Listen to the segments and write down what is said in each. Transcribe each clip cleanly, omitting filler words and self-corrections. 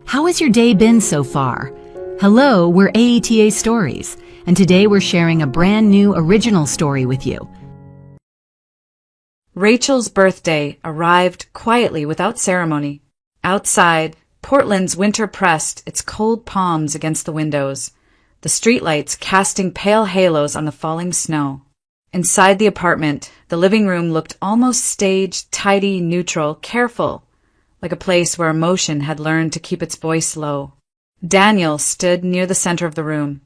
How has your day been so far? Hello, we're AETA Stories, and today we're sharing a brand new original story with you. Rachel's birthday arrived quietly without ceremony. Outside, Portland's winter pressed its cold palms against the windows, the streetlights casting pale halos on the falling snow. Inside the apartment, the living room looked almost staged, tidy, neutral, careful, like a place where emotion had learned to keep its voice low. Daniel stood near the center of the room,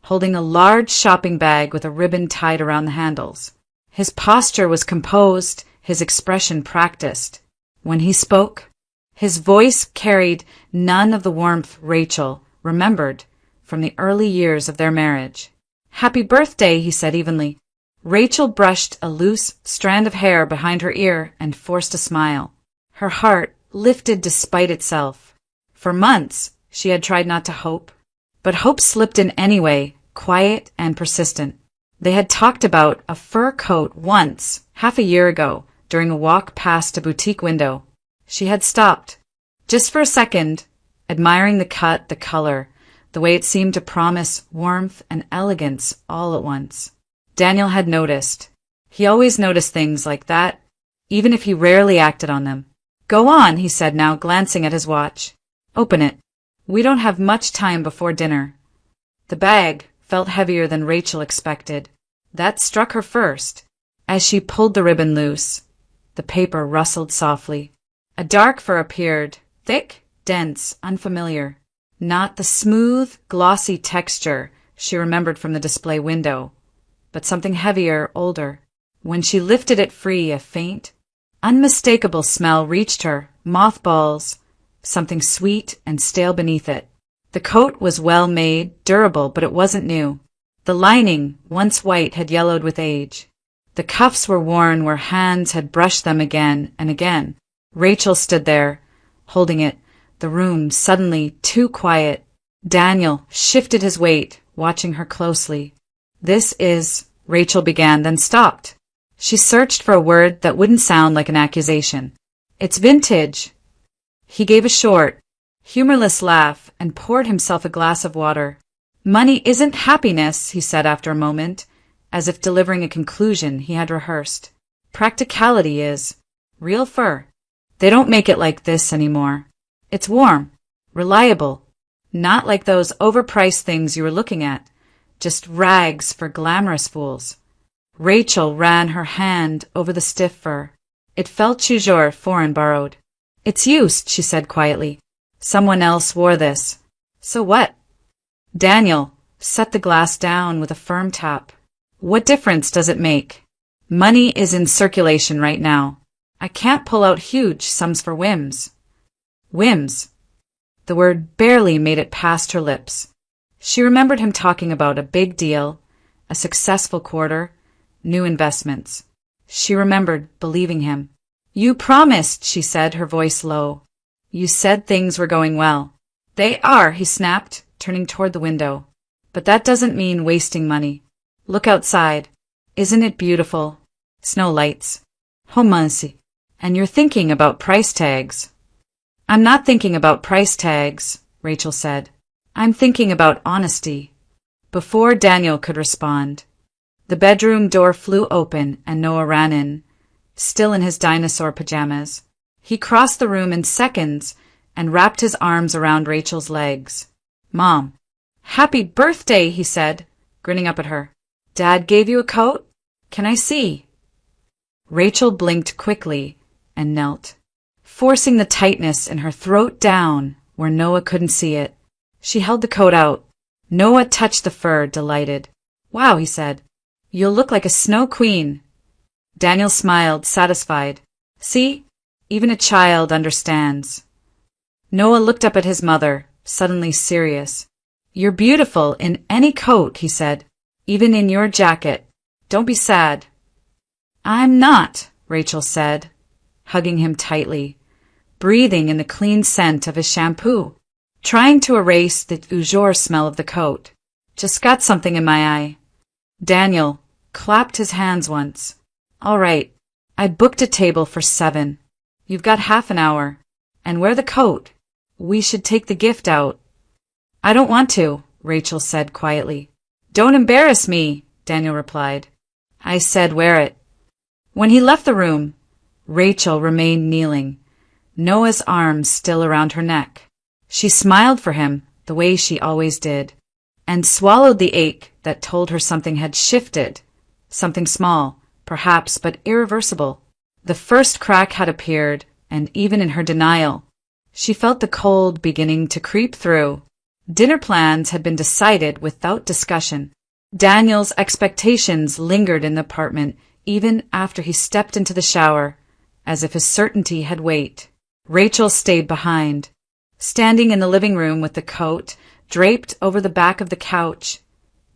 holding a large shopping bag with a ribbon tied around the handles. His posture was composed, his expression practiced. When he spoke, his voice carried none of the warmth Rachel remembered from the early years of their marriage. "Happy birthday," he said evenly. Rachel brushed a loose strand of hair behind her ear and forced a smile. Her heart lifted despite itself. For months, she had tried not to hope, but hope slipped in anyway, quiet and persistent. They had talked about a fur coat once, half a year ago, during a walk past a boutique window. She had stopped, just for a second, admiring the cut, the color, the way it seemed to promise warmth and elegance all at once. Daniel had noticed. He always noticed things like that, even if he rarely acted on them. "Go on," he said now, glancing at his watch. "Open it. We don't have much time before dinner." The bag felt heavier than Rachel expected. That struck her first. As she pulled the ribbon loose, the paper rustled softly. A dark fur appeared, thick, dense, unfamiliar. Not the smooth, glossy texture she remembered from the display window, but something heavier, older. When she lifted it free, a faint, unmistakable smell reached her, mothballs, something sweet and stale beneath it. The coat was well made, durable, but it wasn't new. The lining, once white, had yellowed with age. The cuffs were worn where hands had brushed them again and again. Rachel stood there, holding it, the room suddenly too quiet. Daniel shifted his weight, watching her closely. "This is," Rachel began, then stopped. She searched for a word that wouldn't sound like an accusation. "It's vintage." He gave a short, humorless laugh and poured himself a glass of water. "Money isn't happiness," he said after a moment, as if delivering a conclusion he had rehearsed. "Practicality is. Real fur. They don't make it like this anymore. It's warm, reliable, not like those overpriced things you were looking at, just rags for glamorous fools." Rachel ran her hand over the stiff fur. It felt toujours foreign, borrowed. "It's used," she said quietly. "Someone else wore this. So what?" Daniel set the glass down with a firm tap. "What difference does it make? Money is in circulation right now. I can't pull out huge sums for whims." Whims. The word barely made it past her lips. She remembered him talking about a big deal, a successful quarter, new investments. She remembered believing him. "You promised," she said, her voice low. "You said things were going well." "They are," he snapped, turning toward the window. "But that doesn't mean wasting money. Look outside. Isn't it beautiful? Snow lights. Romancy. And you're thinking about price tags." "I'm not thinking about price tags," Rachel said. "I'm thinking about honesty." Before Daniel could respond, the bedroom door flew open and Noah ran in, still in his dinosaur pajamas. He crossed the room in seconds and wrapped his arms around Rachel's legs. "Mom." "Happy birthday," he said, grinning up at her. "Dad gave you a coat? Can I see?" Rachel blinked quickly and knelt, forcing the tightness in her throat down where Noah couldn't see it. She held the coat out. Noah touched the fur, delighted. "Wow," he said. "You'll look like a snow queen." Daniel smiled, satisfied. "See? Even a child understands." Noah looked up at his mother, suddenly serious. "You're beautiful in any coat," he said. "Even in your jacket. Don't be sad." "I'm not," Rachel said, hugging him tightly, breathing in the clean scent of his shampoo, trying to erase the jour smell of the coat. "Just got something in my eye." Daniel clapped his hands once. "All right, I booked a table for 7. You've got half an hour. And wear the coat. We should take the gift out. I don't want to, Rachel said quietly. Don't embarrass me, Daniel replied. I said wear it. When he left the room, Rachel remained kneeling, Noah's arms still around her neck. She smiled for him the way she always did, and swallowed the ache that told her something had shifted, something small, perhaps, but irreversible. The first crack had appeared, and even in her denial, she felt the cold beginning to creep through. Dinner plans had been decided without discussion. Daniel's expectations lingered in the apartment even after he stepped into the shower, as if his certainty had weight. Rachel stayed behind, standing in the living room with the coat draped over the back of the couch,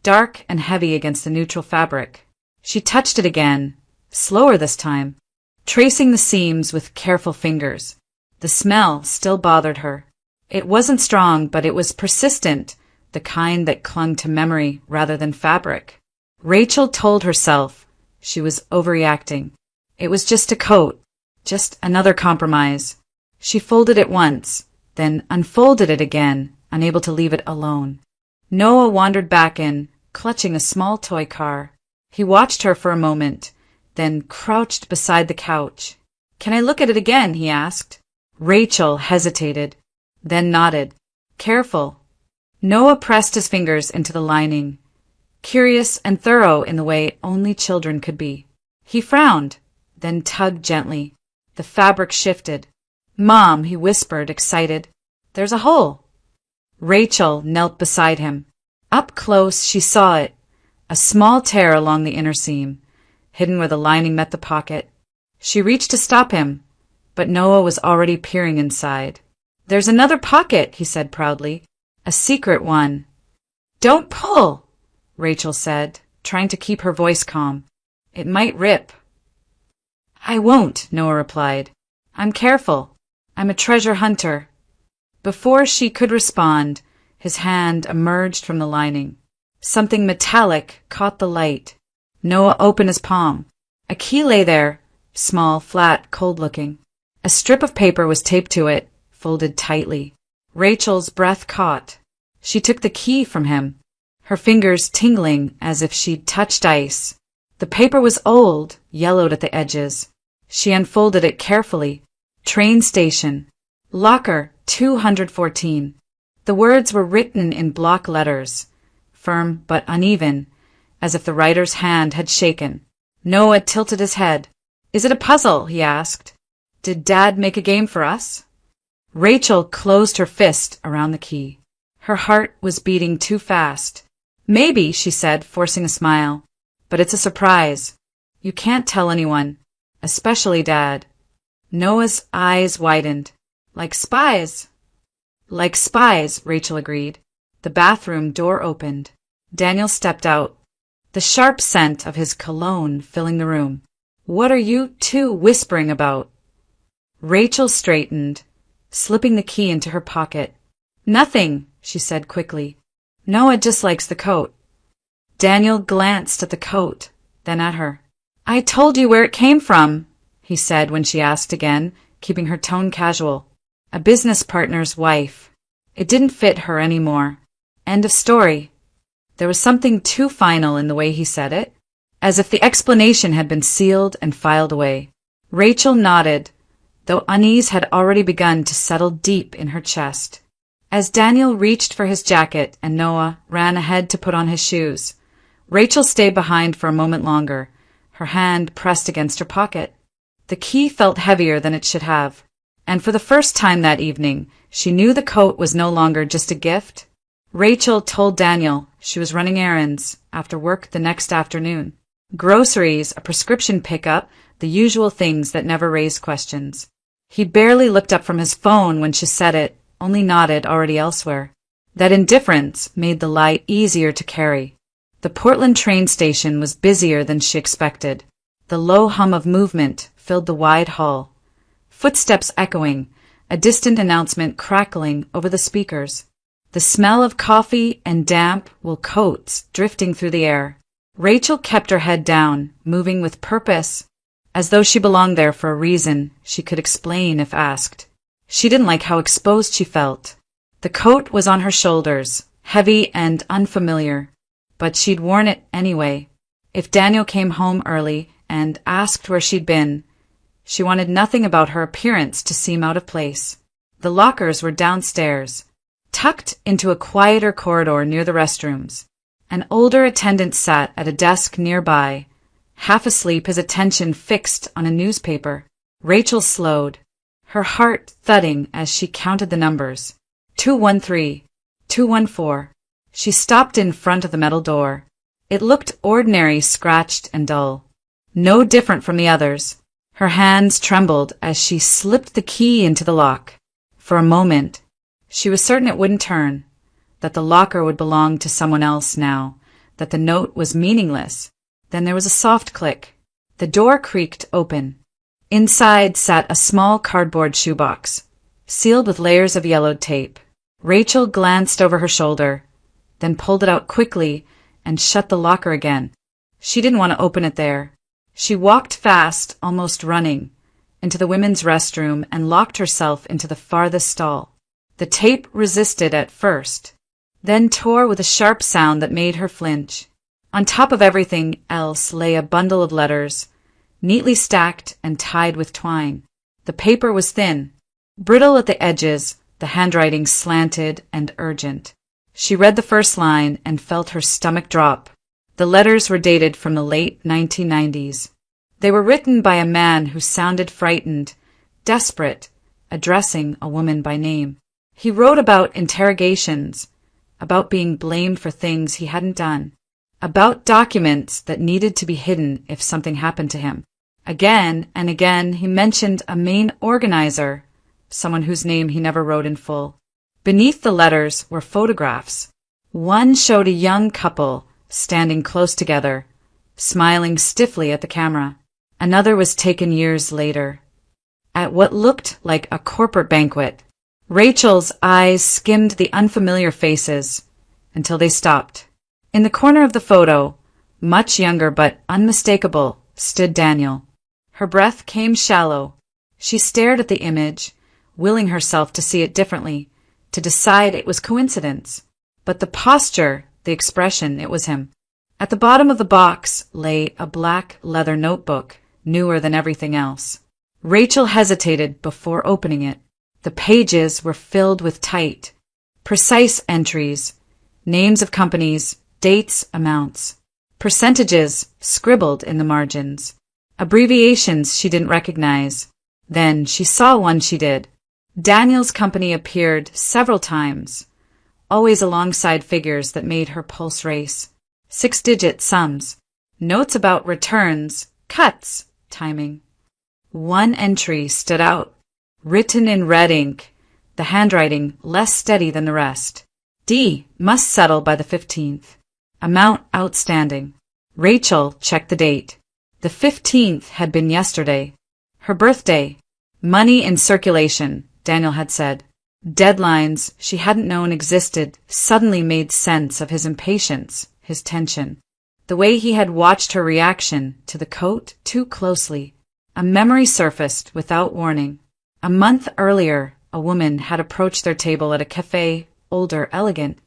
dark and heavy against the neutral fabric. She touched it again, slower this time, tracing the seams with careful fingers. The smell still bothered her. It wasn't strong, but it was persistent, the kind that clung to memory rather than fabric. Rachel told herself she was overreacting. It was just a coat, just another compromise. She folded it once, then unfolded it again, unable to leave it alone. Noah wandered back in, clutching a small toy car. He watched her for a moment, then crouched beside the couch. Can I look at it again? He asked. Rachel hesitated, then nodded. Careful. Noah pressed his fingers into the lining, curious and thorough in the way only children could be. He frowned, then tugged gently. The fabric shifted. Mom, he whispered, excited. There's a hole. Rachel knelt beside him. Up close, she saw it, a small tear along the inner seam, hidden where the lining met the pocket. She reached to stop him, but Noah was already peering inside. There's another pocket, he said proudly. A secret one. Don't pull, Rachel said, trying to keep her voice calm. It might rip. I won't, Noah replied. I'm careful. I'm a treasure hunter. Before she could respond, his hand emerged from the lining. Something metallic caught the light. Noah opened his palm. A key lay there, small, flat, cold-looking. A strip of paper was taped to it, folded tightly. Rachel's breath caught. She took the key from him, her fingers tingling as if she'd touched ice. The paper was old, yellowed at the edges. She unfolded it carefully. Train station. Locker 214. The words were written in block letters, firm but uneven, as if the writer's hand had shaken. Noah tilted his head. Is it a puzzle? He asked. Did Dad make a game for us? Rachel closed her fist around the key. Her heart was beating too fast. Maybe, she said, forcing a smile. But it's a surprise. You can't tell anyone, especially Dad. Noah's eyes widened. Like spies. Like spies, Rachel agreed. The bathroom door opened. Daniel stepped out, the sharp scent of his cologne filling the room. What are you two whispering about? Rachel straightened, slipping the key into her pocket. Nothing, she said quickly. Noah just likes the coat. Daniel glanced at the coat, then at her. I told you where it came from, he said when she asked again, keeping her tone casual. A business partner's wife. It didn't fit her anymore. End of story. There was something too final in the way he said it, as if the explanation had been sealed and filed away. Rachel nodded, though unease had already begun to settle deep in her chest. As Daniel reached for his jacket and Noah ran ahead to put on his shoes, Rachel stayed behind for a moment longer, her hand pressed against her pocket. The key felt heavier than it should have, and for the first time that evening, she knew the coat was no longer just a gift. Rachel told Daniel she was running errands after work the next afternoon. Groceries, a prescription pickup, the usual things that never raised questions. He barely looked up from his phone when she said it, only nodded already elsewhere. That indifference made the lie easier to carry. The Portland train station was busier than she expected. The low hum of movement filled the wide hall. Footsteps echoing, a distant announcement crackling over the speakers. The smell of coffee and damp wool coats drifting through the air. Rachel kept her head down, moving with purpose, as though she belonged there for a reason she could explain if asked. She didn't like how exposed she felt. The coat was on her shoulders, heavy and unfamiliar, but she'd worn it anyway. If Daniel came home early and asked where she'd been, she wanted nothing about her appearance to seem out of place. The lockers were downstairs, tucked into a quieter corridor near the restrooms. An older attendant sat at a desk nearby, half asleep, his attention fixed on a newspaper. Rachel slowed, her heart thudding as she counted the numbers. 213, 214. She stopped in front of the metal door. It looked ordinary, scratched and dull. No different from the others. Her hands trembled as she slipped the key into the lock. For a moment, she was certain it wouldn't turn, that the locker would belong to someone else now, that the note was meaningless. Then there was a soft click. The door creaked open. Inside sat a small cardboard shoebox, sealed with layers of yellowed tape. Rachel glanced over her shoulder, then pulled it out quickly and shut the locker again. She didn't want to open it there. She walked fast, almost running, into the women's restroom and locked herself into the farthest stall. The tape resisted at first, then tore with a sharp sound that made her flinch. On top of everything else lay a bundle of letters, neatly stacked and tied with twine. The paper was thin, brittle at the edges, the handwriting slanted and urgent. She read the first line and felt her stomach drop. The letters were dated from the late 1990s. They were written by a man who sounded frightened, desperate, addressing a woman by name. He wrote about interrogations, about being blamed for things he hadn't done, about documents that needed to be hidden if something happened to him. Again and again he mentioned a main organizer, someone whose name he never wrote in full. Beneath the letters were photographs. One showed a young couple standing close together, smiling stiffly at the camera. Another was taken years later, at what looked like a corporate banquet. Rachel's eyes skimmed the unfamiliar faces until they stopped. In the corner of the photo, much younger but unmistakable, stood Daniel. Her breath came shallow. She stared at the image, willing herself to see it differently, to decide it was coincidence. But the posture, the expression, it was him. At the bottom of the box lay a black leather notebook, newer than everything else. Rachel hesitated before opening it. The pages were filled with tight, precise entries, names of companies, dates, amounts, percentages scribbled in the margins, abbreviations she didn't recognize. Then she saw one she did. Daniel's company appeared several times, always alongside figures that made her pulse race. 6-digit sums, notes about returns, cuts, timing. One entry stood out, written in red ink, the handwriting less steady than the rest. D. Must settle by the 15th. Amount outstanding. Rachel checked the date. The 15th had been yesterday. Her birthday. Money in circulation, Daniel had said. Deadlines she hadn't known existed suddenly made sense of his impatience, his tension. The way he had watched her reaction to the coat too closely. A memory surfaced without warning. A month earlier, a woman had approached their table at a cafe, older, elegant.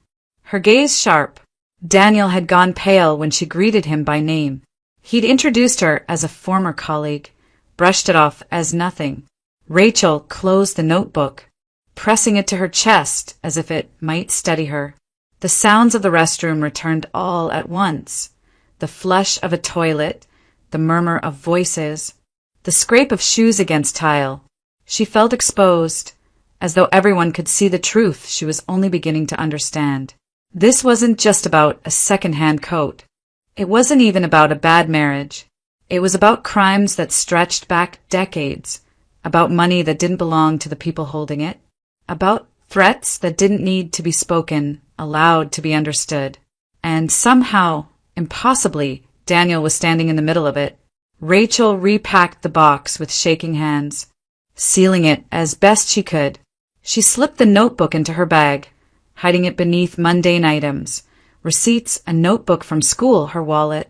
Her gaze sharp. Daniel had gone pale when she greeted him by name. He'd introduced her as a former colleague, brushed it off as nothing. Rachel closed the notebook, pressing it to her chest as if it might steady her. The sounds of the restroom returned all at once. The flush of a toilet, the murmur of voices, the scrape of shoes against tile. She felt exposed, as though everyone could see the truth she was only beginning to understand. This wasn't just about a second-hand coat. It wasn't even about a bad marriage. It was about crimes that stretched back decades, about money that didn't belong to the people holding it, about threats that didn't need to be spoken, allowed to be understood. And somehow, impossibly, Daniel was standing in the middle of it. Rachel repacked the box with shaking hands, sealing it as best she could. She slipped the notebook into her bag, hiding it beneath mundane items, receipts, a notebook from school, her wallet.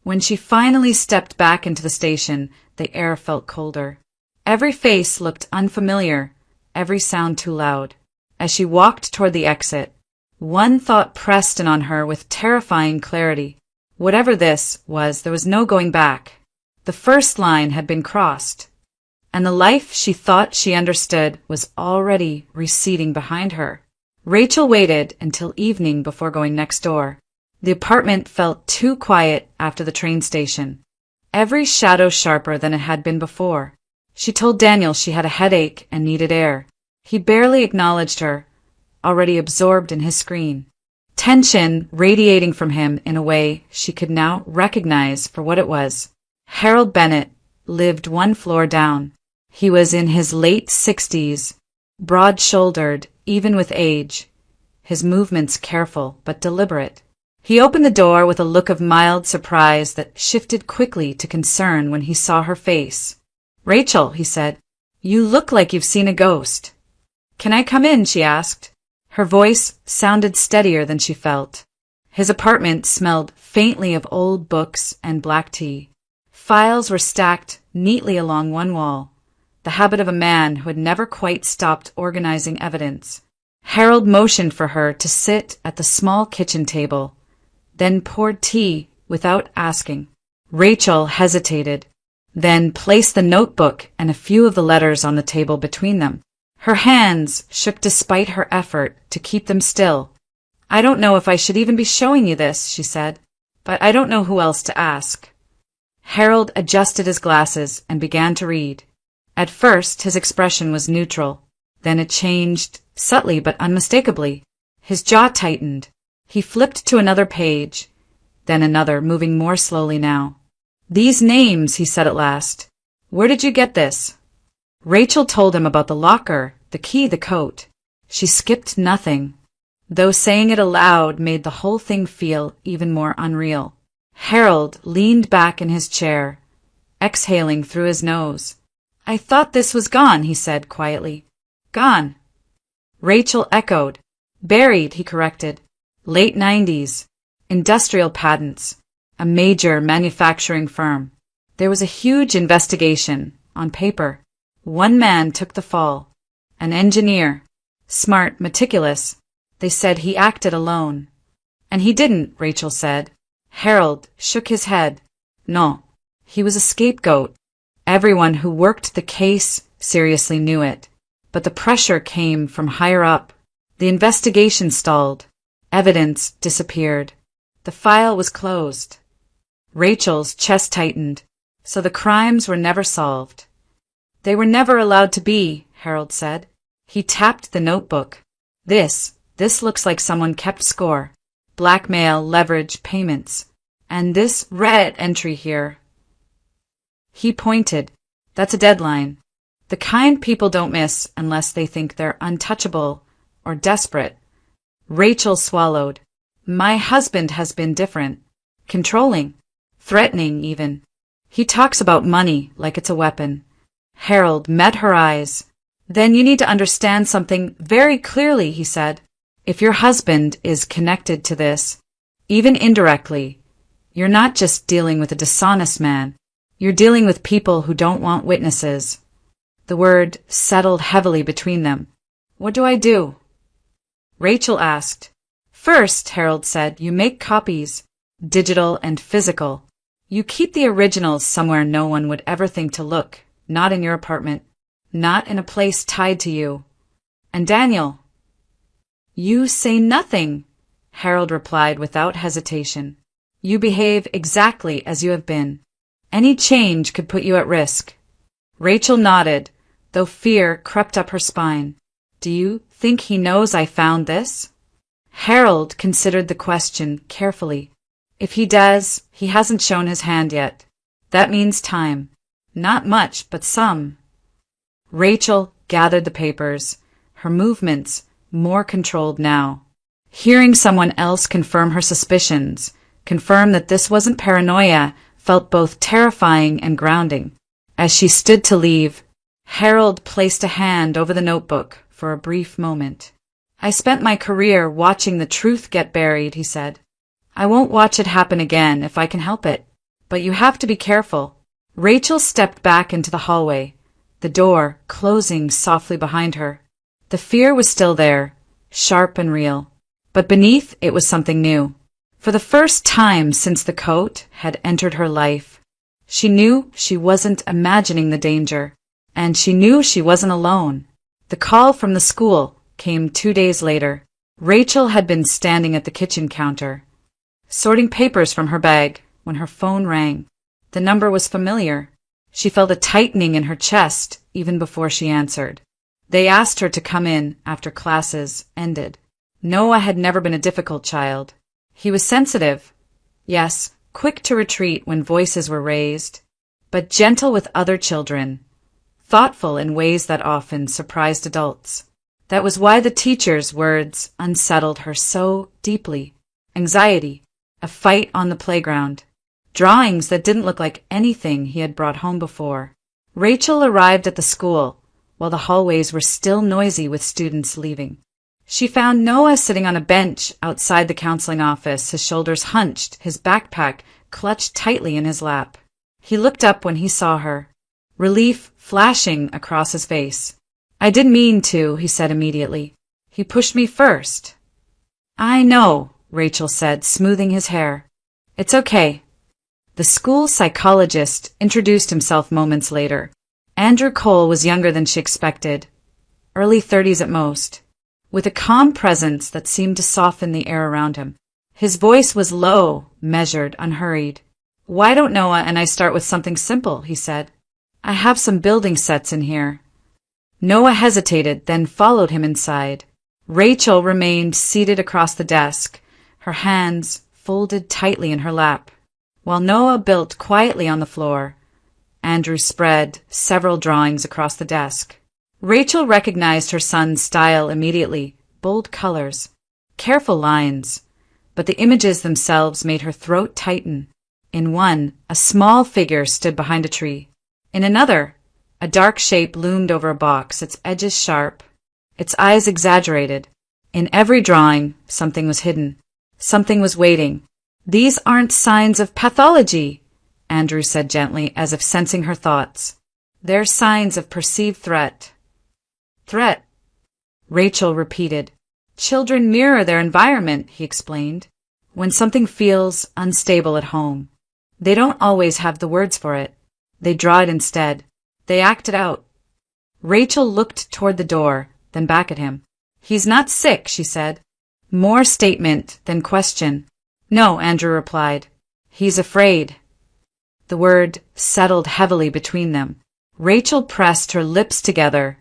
When she finally stepped back into the station, the air felt colder. Every face looked unfamiliar, every sound too loud. As she walked toward the exit, one thought pressed in on her with terrifying clarity. Whatever this was, there was no going back. The first line had been crossed, and the life she thought she understood was already receding behind her. Rachel waited until evening before going next door. The apartment felt too quiet after the train station, every shadow sharper than it had been before. She told Daniel she had a headache and needed air. He barely acknowledged her, already absorbed in his screen. Tension radiating from him in a way she could now recognize for what it was. Harold Bennett lived one floor down. He was in his late 60s, broad-shouldered, even with age, his movements careful but deliberate. He opened the door with a look of mild surprise that shifted quickly to concern when he saw her face. "Rachel," he said, "you look like you've seen a ghost." "Can I come in?" she asked. Her voice sounded steadier than she felt. His apartment smelled faintly of old books and black tea. Files were stacked neatly along one wall, the habit of a man who had never quite stopped organizing evidence. Harold motioned for her to sit at the small kitchen table, then poured tea without asking. Rachel hesitated, then placed the notebook and a few of the letters on the table between them. Her hands shook despite her effort to keep them still. "I don't know if I should even be showing you this," she said, "but I don't know who else to ask." Harold adjusted his glasses and began to read. At first his expression was neutral, then it changed, subtly but unmistakably. His jaw tightened. He flipped to another page, then another, moving more slowly now. "These names," he said at last. "Where did you get this?" Rachel told him about the locker, the key, the coat. She skipped nothing, though saying it aloud made the whole thing feel even more unreal. Harold leaned back in his chair, exhaling through his nose. "I thought this was gone," he said quietly. "Gone?" Rachel echoed. "Buried," he corrected. "Late 90s. Industrial patents. A major manufacturing firm. There was a huge investigation, on paper. One man took the fall. An engineer. Smart, meticulous. They said he acted alone." "And he didn't," Rachel said. Harold shook his head. "No. He was a scapegoat. Everyone who worked the case seriously knew it. But the pressure came from higher up. The investigation stalled. Evidence disappeared. The file was closed." Rachel's chest tightened. So the crimes were never solved. "They were never allowed to be," Harold said. He tapped the notebook. This looks like someone kept score. Blackmail, leverage, payments. And this red entry here." He pointed. "That's a deadline. The kind people don't miss unless they think they're untouchable or desperate." Rachel swallowed. "My husband has been different. Controlling. Threatening, even. He talks about money like it's a weapon." Harold met her eyes. "Then you need to understand something very clearly," he said. "If your husband is connected to this, even indirectly, you're not just dealing with a dishonest man. You're dealing with people who don't want witnesses." The word settled heavily between them. "What do I do?" Rachel asked. "First," Harold said, "you make copies, digital and physical. You keep the originals somewhere no one would ever think to look. Not in your apartment. Not in a place tied to you. And Daniel—" "You say nothing," Harold replied without hesitation. "You behave exactly as you have been. Any change could put you at risk." Rachel nodded, though fear crept up her spine. "Do you think he knows I found this?" Harold considered the question carefully. "If he does, he hasn't shown his hand yet. That means time. Not much, but some." Rachel gathered the papers, her movements more controlled now. Hearing someone else confirm her suspicions, confirm that this wasn't paranoia, felt both terrifying and grounding. As she stood to leave, Harold placed a hand over the notebook for a brief moment. "I spent my career watching the truth get buried," he said. "I won't watch it happen again if I can help it. But you have to be careful." Rachel stepped back into the hallway, the door closing softly behind her. The fear was still there, sharp and real. But beneath it was something new. For the first time since the coat had entered her life, she knew she wasn't imagining the danger, and she knew she wasn't alone. The call from the school came 2 days later. Rachel had been standing at the kitchen counter, sorting papers from her bag, when her phone rang. The number was familiar. She felt a tightening in her chest even before she answered. They asked her to come in after classes ended. Noah had never been a difficult child. He was sensitive, yes, quick to retreat when voices were raised, but gentle with other children, thoughtful in ways that often surprised adults. That was why the teacher's words unsettled her so deeply. Anxiety, a fight on the playground, drawings that didn't look like anything he had brought home before. Rachel arrived at the school while the hallways were still noisy with students leaving. She found Noah sitting on a bench outside the counseling office, his shoulders hunched, his backpack clutched tightly in his lap. He looked up when he saw her, relief flashing across his face. "I didn't mean to," he said immediately. "He pushed me first." "I know," Rachel said, smoothing his hair. "It's okay." The school psychologist introduced himself moments later. Andrew Cole was younger than she expected, early 30s at most, with a calm presence that seemed to soften the air around him. His voice was low, measured, unhurried. "Why don't Noah and I start with something simple?" he said. "I have some building sets in here." Noah hesitated, then followed him inside. Rachel remained seated across the desk, her hands folded tightly in her lap, while Noah built quietly on the floor. Andrew spread several drawings across the desk. Rachel recognized her son's style immediately, bold colors, careful lines, but the images themselves made her throat tighten. In one, a small figure stood behind a tree. In another, a dark shape loomed over a box, its edges sharp, its eyes exaggerated. In every drawing, something was hidden. Something was waiting. "These aren't signs of pathology," Andrew said gently, as if sensing her thoughts. "They're signs of perceived threat." "Threat," Rachel repeated. "Children mirror their environment," he explained. "When something feels unstable at home, they don't always have the words for it. They draw it instead. They act it out." Rachel looked toward the door, then back at him. "He's not sick," she said. More statement than question. "No," Andrew replied. "He's afraid." The word settled heavily between them. Rachel pressed her lips together,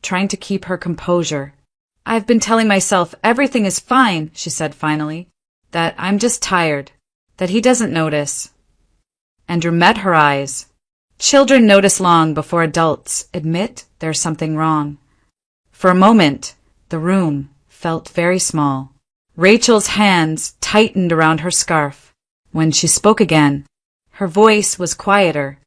trying to keep her composure. "I've been telling myself everything is fine," she said finally. "That I'm just tired. That he doesn't notice." Andrew met her eyes. Children notice long before adults admit there's something wrong. For a moment, the room felt very small. Rachel's hands tightened around her scarf. When she spoke again, her voice was quieter.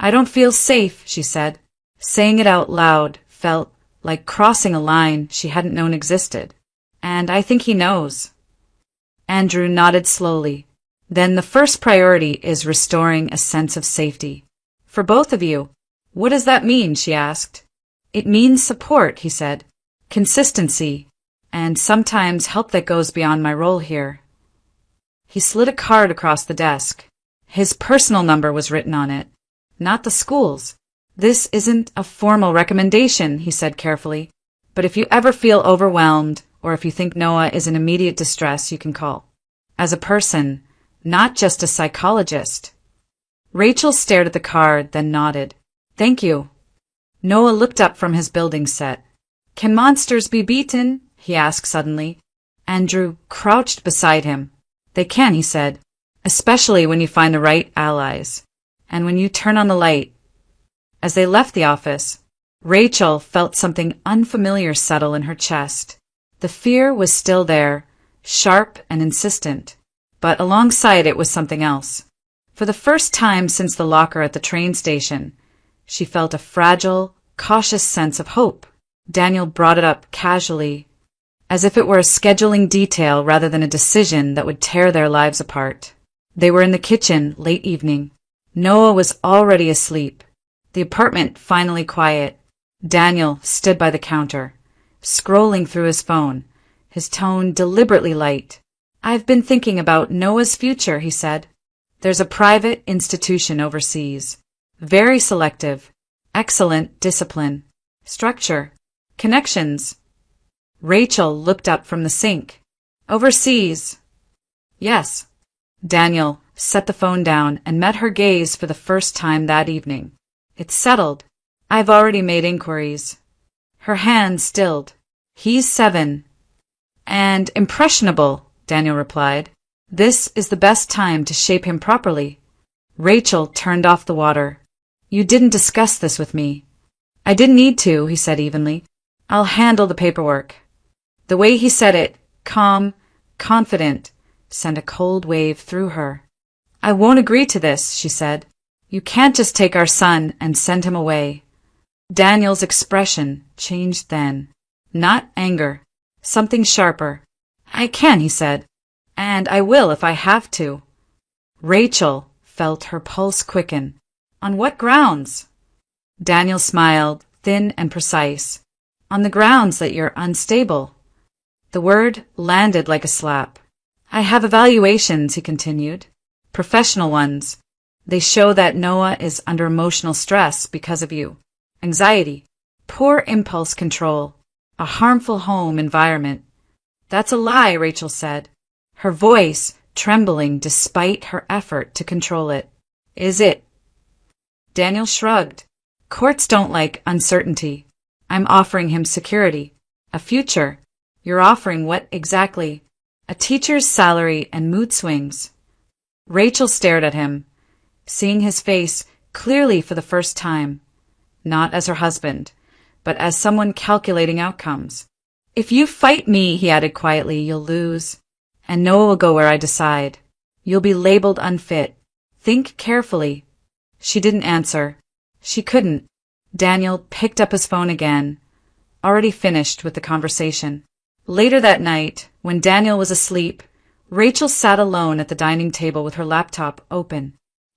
"I don't feel safe," she said. Saying it out loud felt like crossing a line she hadn't known existed. "And I think he knows." Andrew nodded slowly. "Then the first priority is restoring a sense of safety. For both of you." "What does that mean?" she asked. "It means support," he said. "Consistency. And sometimes help that goes beyond my role here." He slid a card across the desk. His personal number was written on it, not the school's. "This isn't a formal recommendation," he said carefully, "but if you ever feel overwhelmed or if you think Noah is in immediate distress, you can call. As a person, not just a psychologist." Rachel stared at the card, then nodded. "Thank you." Noah looked up from his building set. "Can monsters be beaten?" he asked suddenly. Andrew crouched beside him. "They can," he said, "especially when you find the right allies. And when you turn on the light." As they left the office, Rachel felt something unfamiliar settle in her chest. The fear was still there, sharp and insistent, but alongside it was something else. For the first time since the locker at the train station, she felt a fragile, cautious sense of hope. Daniel brought it up casually, as if it were a scheduling detail rather than a decision that would tear their lives apart. They were in the kitchen, late evening. Noah was already asleep. The apartment finally quiet. Daniel stood by the counter, scrolling through his phone, his tone deliberately light. "I've been thinking about Noah's future," he said. "There's a private institution overseas. Very selective. Excellent discipline. Structure. Connections." Rachel looked up from the sink. "Overseas?" "Yes." Daniel set the phone down and met her gaze for the first time that evening. "It's settled. I've already made inquiries." Her hand stilled. "He's 7. And impressionable," Daniel replied. "This is the best time to shape him properly." Rachel turned off the water. "You didn't discuss this with me." "I didn't need to," he said evenly. "I'll handle the paperwork." The way he said it, calm, confident, sent a cold wave through her. "I won't agree to this," she said. "You can't just take our son and send him away." Daniel's expression changed then. Not anger. Something sharper. "I can," he said. "And I will if I have to." Rachel felt her pulse quicken. "On what grounds?" Daniel smiled, thin and precise. "On the grounds that you're unstable." The word landed like a slap. "I have evaluations," he continued. "Professional ones. They show that Noah is under emotional stress because of you. Anxiety, poor impulse control, a harmful home environment." "That's a lie," Rachel said, her voice trembling despite her effort to control it. "Is it?" Daniel shrugged. "Courts don't like uncertainty. I'm offering him security. A future. You're offering what exactly?" "A teacher's salary and mood swings." Rachel stared at him, seeing his face clearly for the first time, not as her husband, but as someone calculating outcomes. "If you fight me," he added quietly, "you'll lose. And Noah will go where I decide. You'll be labeled unfit. Think carefully." She didn't answer. She couldn't. Daniel picked up his phone again, already finished with the conversation. Later that night, when Daniel was asleep, Rachel sat alone at the dining table with her laptop open.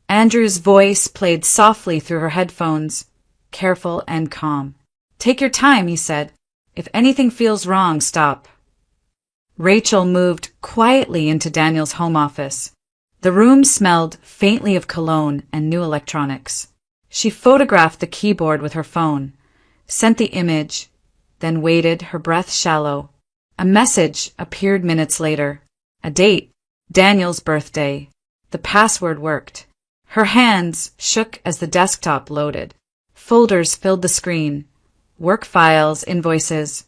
Andrew's voice played softly through her headphones, careful and calm. "Take your time," he said. "If anything feels wrong, stop." Rachel moved quietly into Daniel's home office. The room smelled faintly of cologne and new electronics. She photographed the keyboard with her phone, sent the image, then waited, her breath shallow. A message appeared minutes later. A date, Daniel's birthday. The password worked. Her hands shook as the desktop loaded. Folders filled the screen. Work files, invoices,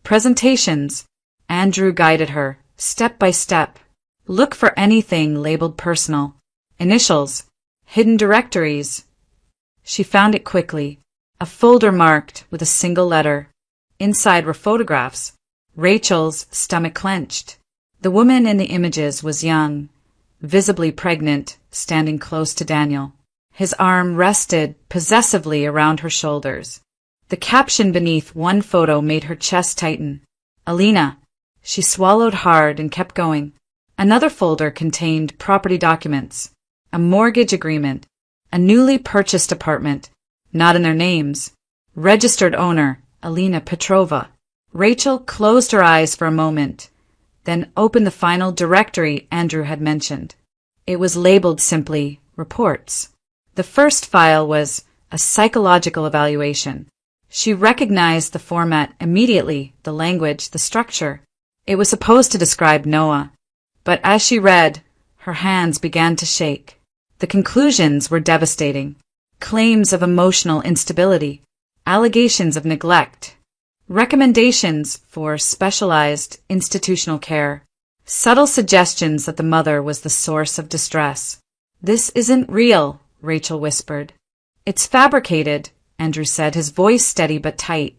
presentations. Andrew guided her, step by step. Look for anything labeled personal. Initials, hidden directories. She found it quickly. A folder marked with a single letter. Inside were photographs. Rachel's stomach clenched. The woman in the images was young, visibly pregnant, standing close to Daniel. His arm rested possessively around her shoulders. The caption beneath one photo made her chest tighten. "Alina." She swallowed hard and kept going. Another folder contained property documents, a mortgage agreement, a newly purchased apartment, not in their names. Registered owner, Alina Petrova. Rachel closed her eyes for a moment, then opened the final directory Andrew had mentioned. It was labeled simply Reports. The first file was a psychological evaluation. She recognized the format immediately, the language, the structure. It was supposed to describe Noah. But as she read, her hands began to shake. The conclusions were devastating. Claims of emotional instability, allegations of neglect, recommendations for specialized institutional care, subtle suggestions that the mother was the source of distress. "This isn't real," Rachel whispered. "It's fabricated," Andrew said, his voice steady but tight.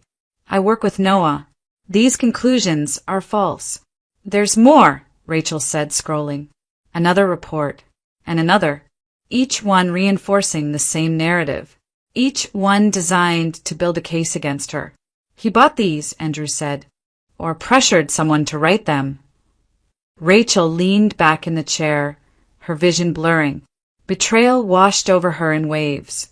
"I work with Noah. These conclusions are false." "There's more," Rachel said, scrolling. Another report, and another, each one reinforcing the same narrative, each one designed to build a case against her. "He bought these," Andrew said, "or pressured someone to write them." Rachel leaned back in the chair, her vision blurring. Betrayal washed over her in waves.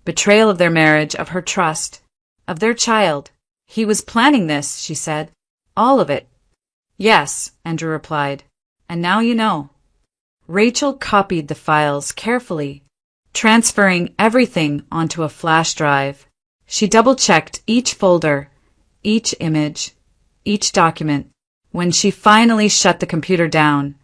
Betrayal of their marriage, of her trust, of their child. He was planning this, she said. All of it. Yes, Andrew replied. And now you know. Rachel copied the files carefully, transferring everything onto a flash drive. She double-checked each folder, each image, each document. When she finally shut the computer down,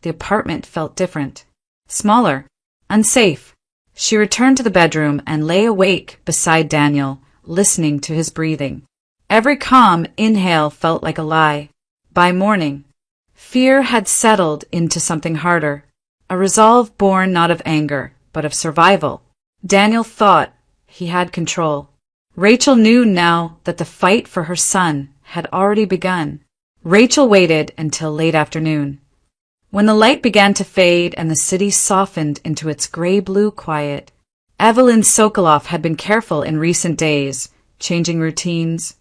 the apartment felt different. Smaller. Unsafe. She returned to the bedroom and lay awake beside Daniel, listening to his breathing. Every calm inhale felt like a lie. By morning, fear had settled into something harder, a resolve born not of anger, but of survival. Daniel thought he had control. Rachel knew now that the fight for her son had already begun. Rachel waited until late afternoon. When the light began to fade and the city softened into its gray-blue quiet, Evelyn Sokoloff had been careful in recent days, changing routines,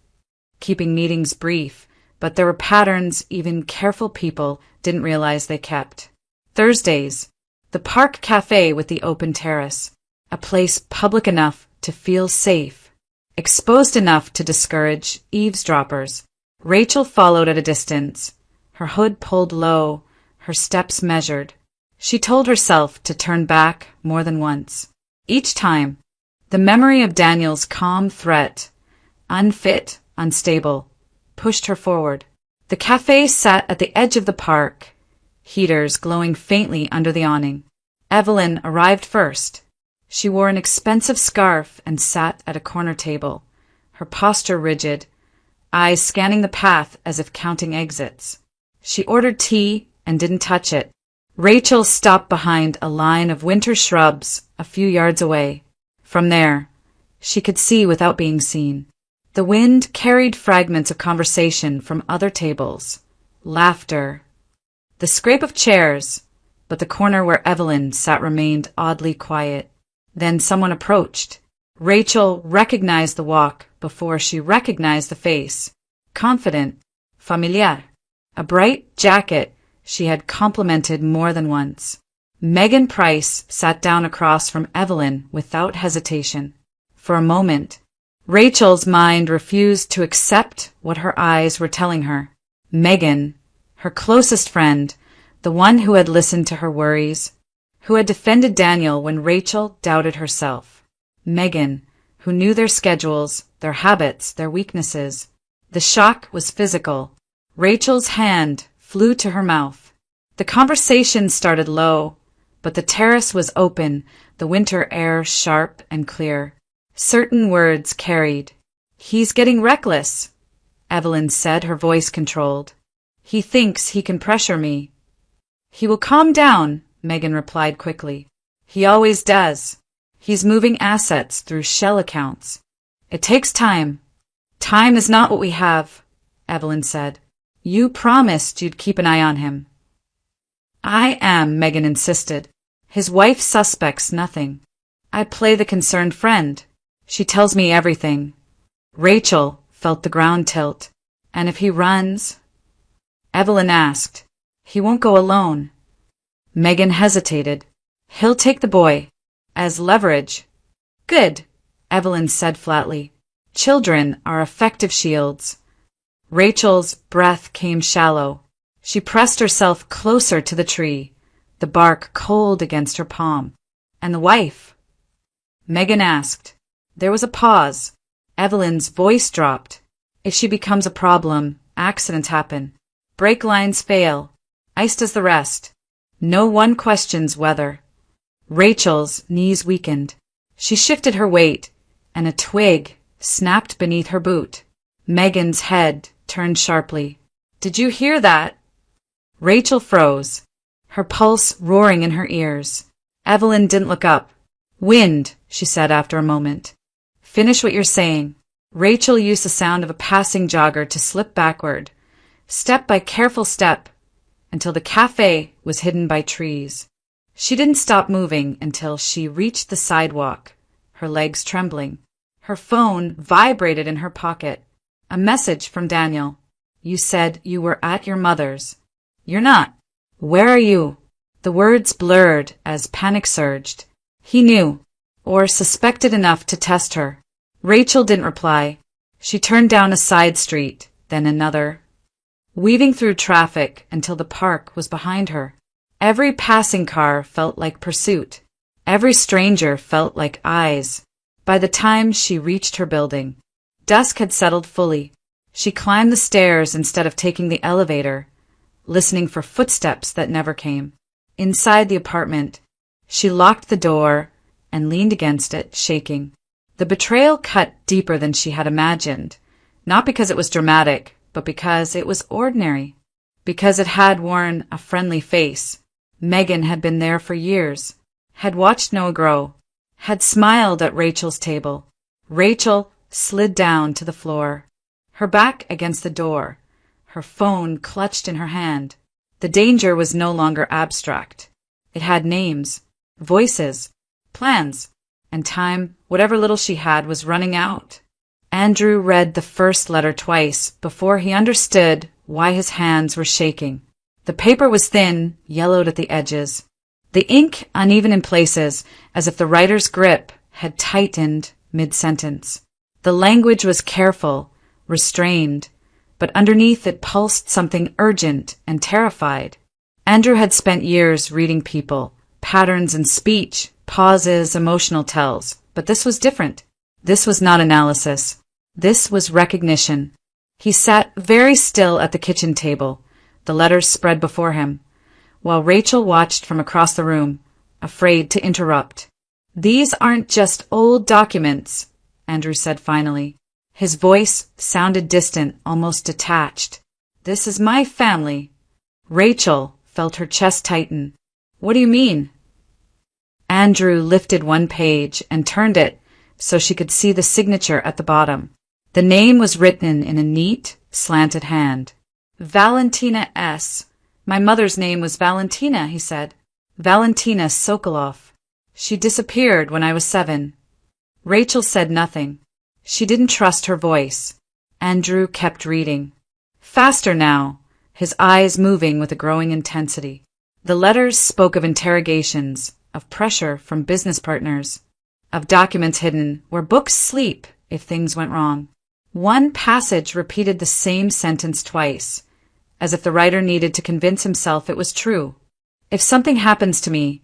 keeping meetings brief, but there were patterns even careful people didn't realize they kept. Thursdays, the park cafe with the open terrace, a place public enough to feel safe, exposed enough to discourage eavesdroppers. Rachel followed at a distance, her hood pulled low, her steps measured. She told herself to turn back more than once. Each time, the memory of Daniel's calm threat, unfit, unstable, pushed her forward. The cafe sat at the edge of the park, heaters glowing faintly under the awning. Evelyn arrived first. She wore an expensive scarf and sat at a corner table, her posture rigid, eyes scanning the path as if counting exits. She ordered tea and didn't touch it. Rachel stopped behind a line of winter shrubs a few yards away. From there, she could see without being seen. The wind carried fragments of conversation from other tables, laughter, the scrape of chairs, but the corner where Evelyn sat remained oddly quiet. Then someone approached. Rachel recognized the walk before she recognized the face. Confident, familiar, a bright jacket she had complimented more than once. Megan Price sat down across from Evelyn without hesitation. For a moment, Rachel's mind refused to accept what her eyes were telling her. Megan, her closest friend, the one who had listened to her worries, who had defended Daniel when Rachel doubted herself. Megan, who knew their schedules, their habits, their weaknesses. The shock was physical. Rachel's hand flew to her mouth. The conversation started low, but the terrace was open, the winter air sharp and clear. Certain words carried. "He's getting reckless," Evelyn said, her voice controlled. "He thinks he can pressure me." "He will calm down," Megan replied quickly. "He always does. He's moving assets through shell accounts. It takes time." "Time is not what we have," Evelyn said. "You promised you'd keep an eye on him." "I am," Megan insisted. "His wife suspects nothing. I play the concerned friend. She tells me everything." Rachel felt the ground tilt. "And if he runs?" Evelyn asked. "He won't go alone." Megan hesitated. "He'll take the boy. As leverage." "Good," Evelyn said flatly. "Children are effective shields." Rachel's breath came shallow. She pressed herself closer to the tree, the bark cold against her palm. "And the wife?" Megan asked. There was a pause. Evelyn's voice dropped. "If she becomes a problem, accidents happen. Brake lines fail. Ice does the rest. No one questions whether." Rachel's knees weakened. She shifted her weight, and a twig snapped beneath her boot. Megan's head turned sharply. "Did you hear that?" Rachel froze, her pulse roaring in her ears. Evelyn didn't look up. "Wind," she said after a moment. "Finish what you're saying." Rachel used the sound of a passing jogger to slip backward, step by careful step, until the cafe was hidden by trees. She didn't stop moving until she reached the sidewalk, her legs trembling. Her phone vibrated in her pocket. A message from Daniel. "You said you were at your mother's. You're not. Where are you?" The words blurred as panic surged. He knew, or suspected enough to test her. Rachel didn't reply. She turned down a side street, then another, weaving through traffic until the park was behind her. Every passing car felt like pursuit. Every stranger felt like eyes. By the time she reached her building, dusk had settled fully. She climbed the stairs instead of taking the elevator, listening for footsteps that never came. Inside the apartment, she locked the door and leaned against it, shaking. The betrayal cut deeper than she had imagined, not because it was dramatic, but because it was ordinary. Because it had worn a friendly face. Megan had been there for years, had watched Noah grow, had smiled at Rachel's table. Rachel slid down to the floor, her back against the door, her phone clutched in her hand. The danger was no longer abstract. It had names, voices, plans, and time, whatever little she had, was running out. Andrew read the first letter twice before he understood why his hands were shaking. The paper was thin, yellowed at the edges. The ink uneven in places, as if the writer's grip had tightened mid-sentence. The language was careful, restrained, but underneath it pulsed something urgent and terrified. Andrew had spent years reading people, patterns in speech, pauses, emotional tells, but this was different. This was not analysis. This was recognition. He sat very still at the kitchen table, the letters spread before him, while Rachel watched from across the room, afraid to interrupt. "These aren't just old documents," Andrew said finally. His voice sounded distant, almost detached. "This is my family." Rachel felt her chest tighten. "What do you mean?" Andrew lifted one page and turned it so she could see the signature at the bottom. The name was written in a neat, slanted hand. "Valentina S. My mother's name was Valentina," he said. "Valentina Sokoloff. She disappeared when I was 7. Rachel said nothing. She didn't trust her voice. Andrew kept reading. Faster now, his eyes moving with a growing intensity. The letters spoke of interrogations, of pressure from business partners, of documents hidden where books sleep if things went wrong. One passage repeated the same sentence twice, as if the writer needed to convince himself it was true. "If something happens to me,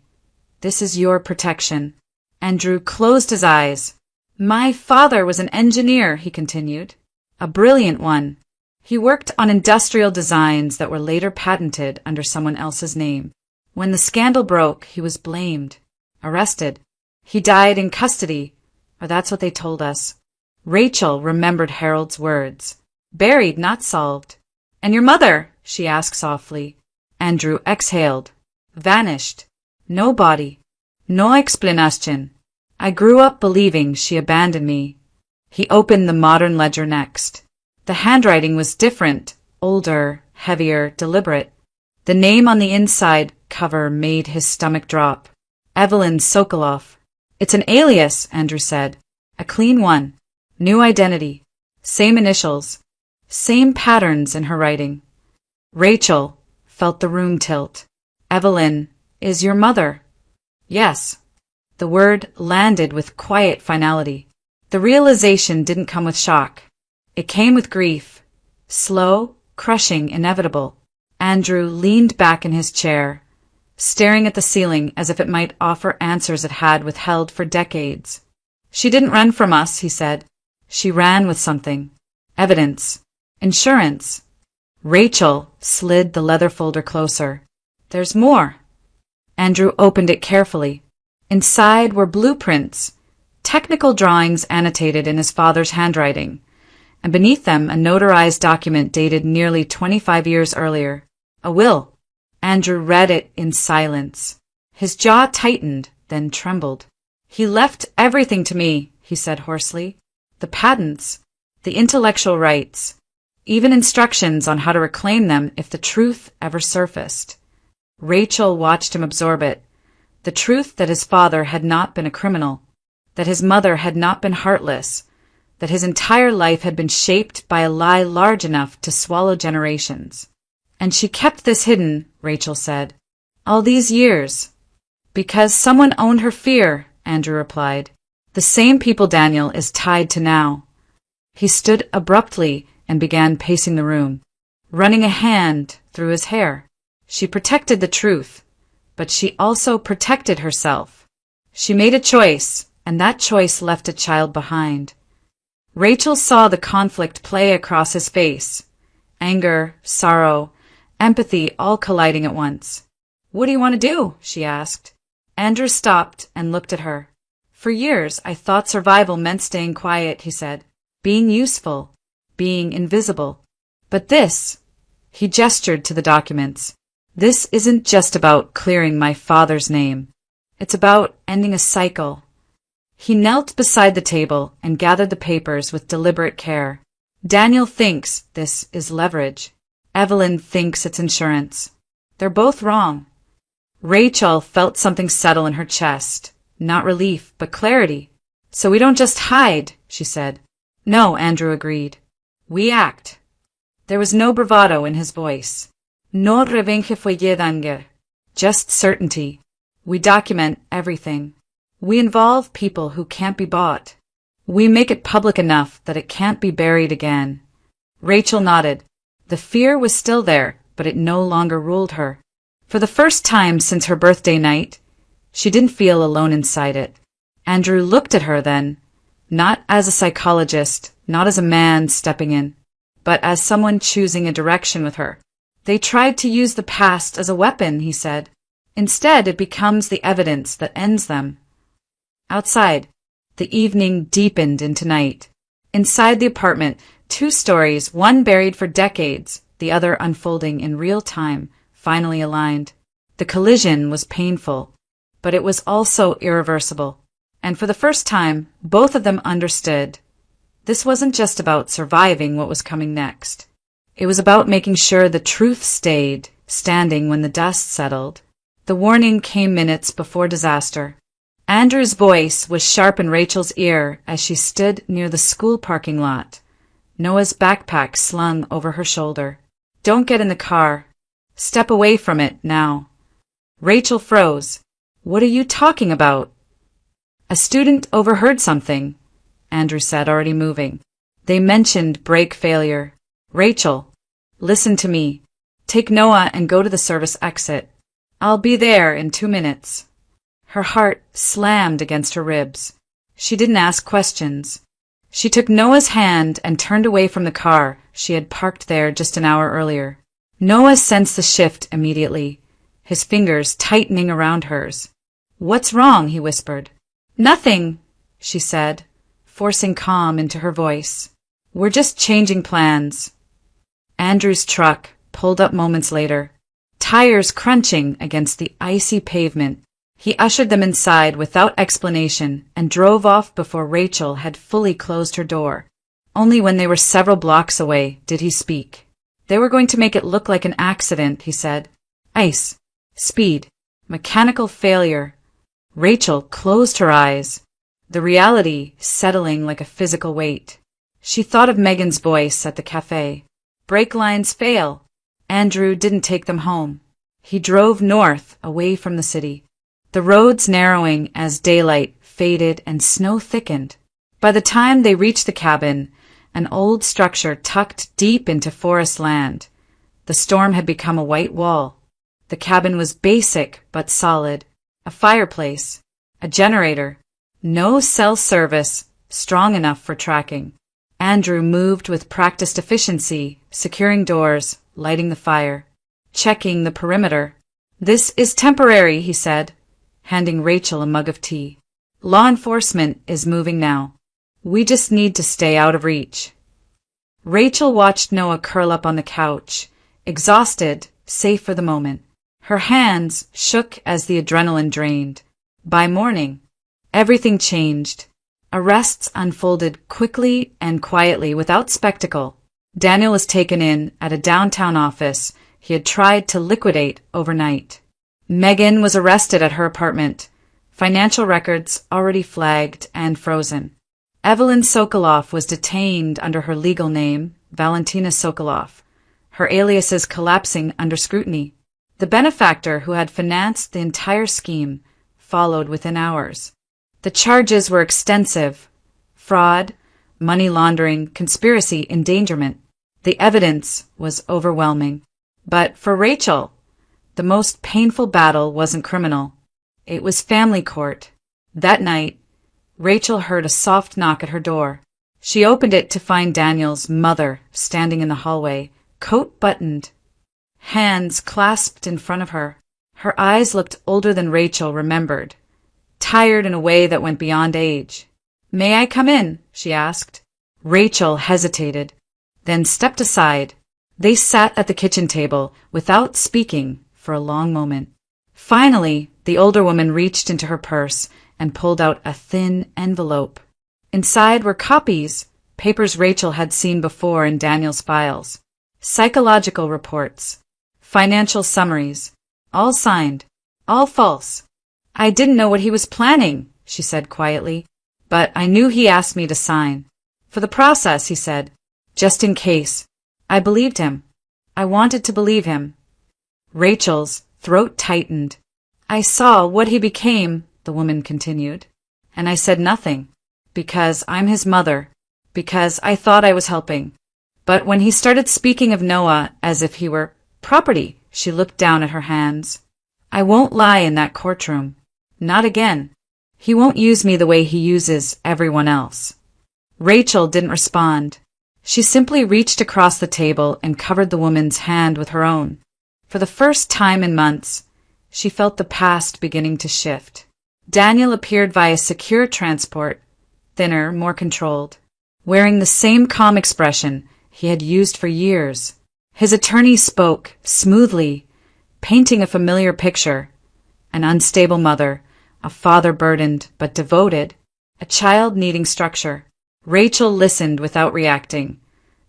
this is your protection." Andrew closed his eyes. "My father was an engineer," he continued. "A brilliant one. He worked on industrial designs that were later patented under someone else's name. When the scandal broke, he was blamed, arrested. He died in custody, or that's what they told us." Rachel remembered Harold's words. "Buried, not solved." "And your mother?" she asked softly. Andrew exhaled. "Vanished. No body. No explanation. I grew up believing she abandoned me." He opened the modern ledger next. The handwriting was different, older, heavier, deliberate. The name on the inside cover made his stomach drop. "Evelyn Sokoloff." "It's an alias," Andrew said. "A clean one. New identity. Same initials. Same patterns in her writing." Rachel felt the room tilt. "Evelyn is your mother?" "Yes." The word landed with quiet finality. The realization didn't come with shock. It came with grief. Slow, crushing, inevitable. Andrew leaned back in his chair, staring at the ceiling as if it might offer answers it had withheld for decades. "She didn't run from us," he said. "She ran with something. Evidence. Insurance." Rachel slid the leather folder closer. "There's more." Andrew opened it carefully. Inside were blueprints, technical drawings annotated in his father's handwriting, and beneath them a notarized document dated nearly 25 years earlier. A will. Andrew read it in silence. His jaw tightened, then trembled. "He left everything to me," he said hoarsely. "The patents, the intellectual rights, even instructions on how to reclaim them if the truth ever surfaced." Rachel watched him absorb it. The truth that his father had not been a criminal, that his mother had not been heartless, that his entire life had been shaped by a lie large enough to swallow generations. "And she kept this hidden," Rachel said. "All these years." "Because someone owned her fear," Andrew replied. "The same people Daniel is tied to now." He stood abruptly and began pacing the room, running a hand through his hair. She protected the truth, but she also protected herself. She made a choice, and that choice left a child behind. Rachel saw the conflict play across his face. Anger, sorrow, empathy all colliding at once. "What do you want to do?" she asked. Andrew stopped and looked at her. "For years, I thought survival meant staying quiet," he said. "Being useful, being invisible. But this," he gestured to the documents, "this isn't just about clearing my father's name. It's about ending a cycle." He knelt beside the table and gathered the papers with deliberate care. "Daniel thinks this is leverage. Evelyn thinks it's insurance. They're both wrong." Rachel felt something settle in her chest. Not relief, but clarity. "So we don't just hide," she said. "No," Andrew agreed. "We act." There was no bravado in his voice. No revenge fue anger. Just certainty. "We document everything. We involve people who can't be bought. We make it public enough that it can't be buried again." Rachel nodded. The fear was still there, but it no longer ruled her. For the first time since her birthday night, she didn't feel alone inside it. Andrew looked at her then, not as a psychologist, not as a man stepping in, but as someone choosing a direction with her. "They tried to use the past as a weapon," he said. "Instead, it becomes the evidence that ends them." Outside, the evening deepened into night. Inside the apartment, 2 stories, one buried for decades, the other unfolding in real time, finally aligned. The collision was painful, but it was also irreversible. And for the first time, both of them understood. This wasn't just about surviving what was coming next. It was about making sure the truth stayed standing when the dust settled. The warning came minutes before disaster. Andrew's voice was sharp in Rachel's ear as she stood near the school parking lot, Noah's backpack slung over her shoulder. "Don't get in the car. Step away from it now." Rachel froze. "What are you talking about?" "A student overheard something," Andrew said, already moving. "They mentioned brake failure. Rachel, listen to me. Take Noah and go to the service exit. I'll be there in 2 minutes." Her heart slammed against her ribs. She didn't ask questions. She took Noah's hand and turned away from the car she had parked there just an hour earlier. Noah sensed the shift immediately, his fingers tightening around hers. "What's wrong?" he whispered. "Nothing," she said, forcing calm into her voice. "We're just changing plans." Andrew's truck pulled up moments later, tires crunching against the icy pavement. He ushered them inside without explanation and drove off before Rachel had fully closed her door. Only when they were several blocks away did he speak. "They were going to make it look like an accident," he said. "Ice, speed, mechanical failure." Rachel closed her eyes, the reality settling like a physical weight. She thought of Megan's voice at the cafe. Brake lines fail. Andrew didn't take them home. He drove north, away from the city, the roads narrowing as daylight faded and snow thickened. By the time they reached the cabin, an old structure tucked deep into forest land, the storm had become a white wall. The cabin was basic but solid. A fireplace, a generator, no cell service strong enough for tracking. Andrew moved with practiced efficiency, securing doors, lighting the fire, checking the perimeter. "This is temporary," he said, handing Rachel a mug of tea. "Law enforcement is moving now. We just need to stay out of reach." Rachel watched Noah curl up on the couch, exhausted, safe for the moment. Her hands shook as the adrenaline drained. By morning, everything changed. Arrests unfolded quickly and quietly without spectacle. Daniel was taken in at a downtown office he had tried to liquidate overnight. Megan was arrested at her apartment, financial records already flagged and frozen. Evelyn Sokoloff was detained under her legal name, Valentina Sokoloff, her aliases collapsing under scrutiny. The benefactor who had financed the entire scheme followed within hours. The charges were extensive: fraud, money laundering, conspiracy, endangerment. The evidence was overwhelming. But for Rachel, the most painful battle wasn't criminal. It was family court. That night, Rachel heard a soft knock at her door. She opened it to find Daniel's mother standing in the hallway, coat buttoned, hands clasped in front of her. Her eyes looked older than Rachel remembered, tired in a way that went beyond age. "May I come in?" she asked. Rachel hesitated, then stepped aside. They sat at the kitchen table without speaking for a long moment. Finally, the older woman reached into her purse and pulled out a thin envelope. Inside were copies, papers Rachel had seen before in Daniel's files, psychological reports, financial summaries, all signed, all false. "I didn't know what he was planning," she said quietly, "but I knew he asked me to sign. For the process," he said, "just in case." I believed him. I wanted to believe him. Rachel's throat tightened. "I saw what he became," the woman continued, "and I said nothing, because I'm his mother, because I thought I was helping. But when he started speaking of Noah as if he were property," she looked down at her hands, "I won't lie in that courtroom. Not again. He won't use me the way he uses everyone else." Rachel didn't respond. She simply reached across the table and covered the woman's hand with her own. For the first time in months, she felt the past beginning to shift. Daniel appeared via secure transport, thinner, more controlled, wearing the same calm expression he had used for years. His attorney spoke smoothly, painting a familiar picture: an unstable mother, a father burdened but devoted, a child needing structure. Rachel listened without reacting,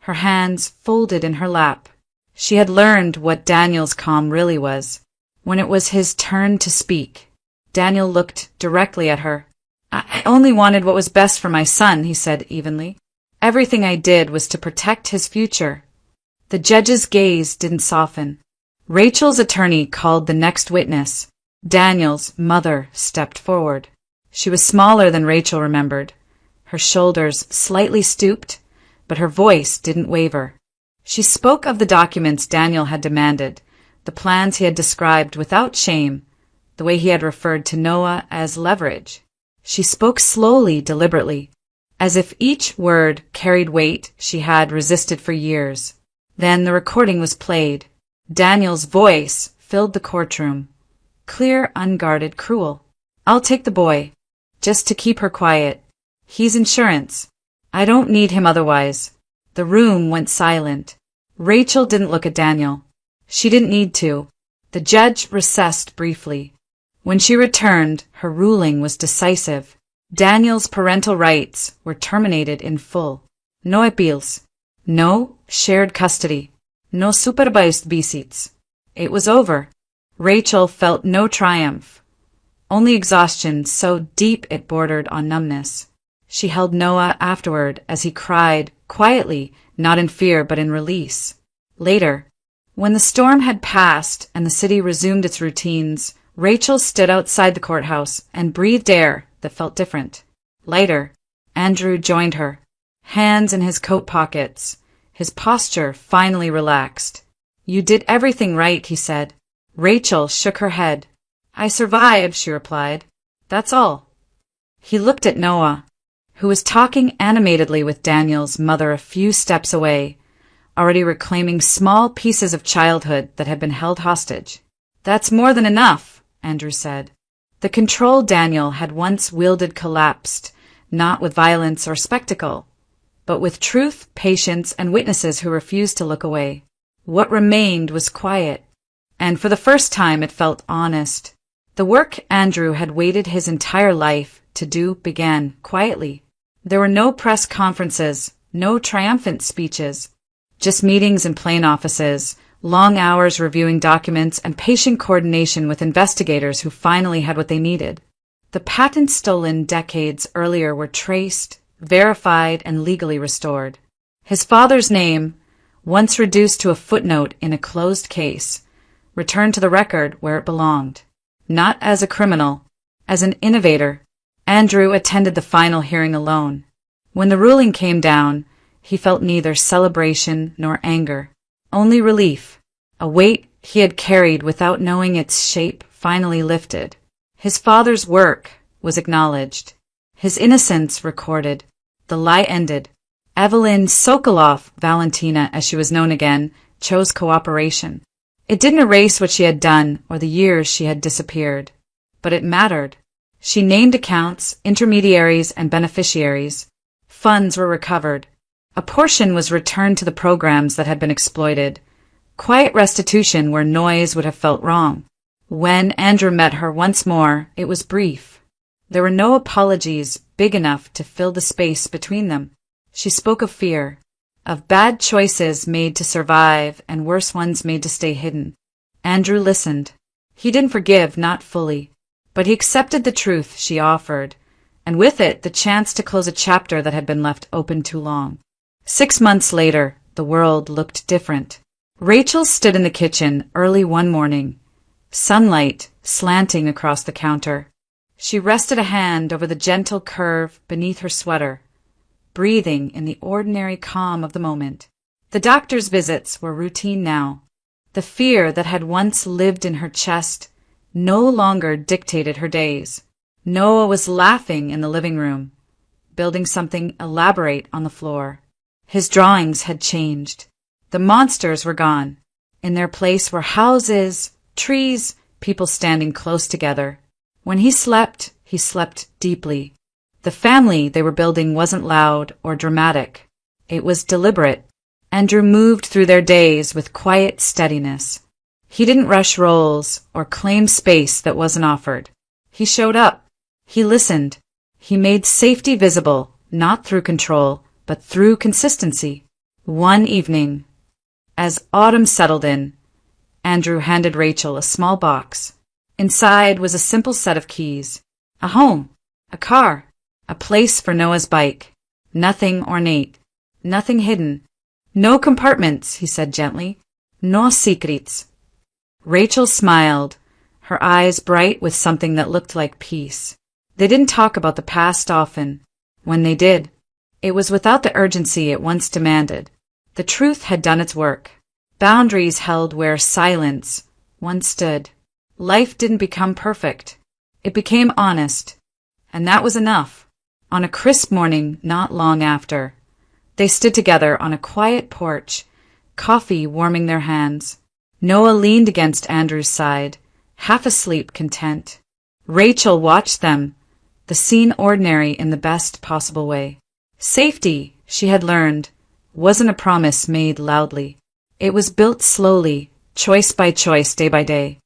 her hands folded in her lap. She had learned what Daniel's calm really was. When it was his turn to speak, Daniel looked directly at her. "I only wanted what was best for my son," he said evenly. "Everything I did was to protect his future." The judge's gaze didn't soften. Rachel's attorney called the next witness. Daniel's mother stepped forward. She was smaller than Rachel remembered, her shoulders slightly stooped, but her voice didn't waver. She spoke of the documents Daniel had demanded, the plans he had described without shame, the way he had referred to Noah as leverage. She spoke slowly, deliberately, as if each word carried weight she had resisted for years. Then the recording was played. Daniel's voice filled the courtroom, clear, unguarded, cruel. "I'll take the boy, just to keep her quiet. He's insurance. I don't need him otherwise." The room went silent. Rachel didn't look at Daniel. She didn't need to. The judge recessed briefly. When she returned, her ruling was decisive. Daniel's parental rights were terminated in full. No appeals. No shared custody. No supervised visits. It was over. Rachel felt no triumph, only exhaustion so deep it bordered on numbness. She held Noah afterward as he cried, quietly, not in fear but in release. Later, when the storm had passed and the city resumed its routines, Rachel stood outside the courthouse and breathed air that felt different. Lighter. Andrew joined her, hands in his coat pockets, his posture finally relaxed. "You did everything right," he said. Rachel shook her head. "I survived," she replied. "That's all." He looked at Noah, who was talking animatedly with Daniel's mother a few steps away, already reclaiming small pieces of childhood that had been held hostage. "That's more than enough," Andrew said. The control Daniel had once wielded collapsed, not with violence or spectacle, but with truth, patience, and witnesses who refused to look away. What remained was quiet, and for the first time it felt honest. The work Andrew had waited his entire life to do began quietly. There were no press conferences, no triumphant speeches, just meetings in plain offices, long hours reviewing documents, and patient coordination with investigators who finally had what they needed. The patents stolen decades earlier were traced, verified, and legally restored. His father's name, once reduced to a footnote in a closed case, returned to the record where it belonged. Not as a criminal, as an innovator. Andrew attended the final hearing alone. When the ruling came down, he felt neither celebration nor anger, only relief. A weight he had carried without knowing its shape finally lifted. His father's work was acknowledged, his innocence recorded. The lie ended. Evelyn Sokoloff, Valentina as she was known again, chose cooperation. It didn't erase what she had done or the years she had disappeared, but it mattered. She named accounts, intermediaries, and beneficiaries. Funds were recovered. A portion was returned to the programs that had been exploited. Quiet restitution where noise would have felt wrong. When Andrew met her once more, it was brief. There were no apologies big enough to fill the space between them. She spoke of fear, of bad choices made to survive and worse ones made to stay hidden. Andrew listened. He didn't forgive, not fully, but he accepted the truth she offered, and with it the chance to close a chapter that had been left open too long. 6 months later, the world looked different. Rachel stood in the kitchen early one morning, sunlight slanting across the counter. She rested a hand over the gentle curve beneath her sweater, breathing in the ordinary calm of the moment. The doctor's visits were routine now. The fear that had once lived in her chest no longer dictated her days. Noah was laughing in the living room, building something elaborate on the floor. His drawings had changed. The monsters were gone. In their place were houses, trees, people standing close together. When he slept deeply. The family they were building wasn't loud or dramatic. It was deliberate. Andrew moved through their days with quiet steadiness. He didn't rush roles or claim space that wasn't offered. He showed up. He listened. He made safety visible, not through control, but through consistency. One evening, as autumn settled in, Andrew handed Rachel a small box. Inside was a simple set of keys. A home, a car, a place for Noah's bike. Nothing ornate, nothing hidden. No compartments, he said gently. No secrets. Rachel smiled, her eyes bright with something that looked like peace. They didn't talk about the past often. When they did, it was without the urgency it once demanded. The truth had done its work. Boundaries held where silence once stood. Life didn't become perfect. It became honest. And that was enough. On a crisp morning not long after, they stood together on a quiet porch, coffee warming their hands. Noah leaned against Andrew's side, half asleep, content. Rachel watched them, the scene ordinary in the best possible way. Safety, she had learned, wasn't a promise made loudly. It was built slowly, choice by choice, day by day.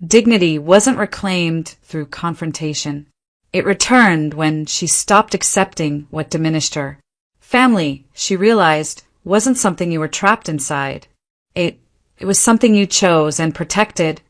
Dignity wasn't reclaimed through confrontation. It returned when she stopped accepting what diminished her. Family, she realized, wasn't something you were trapped inside. It was something you chose and protected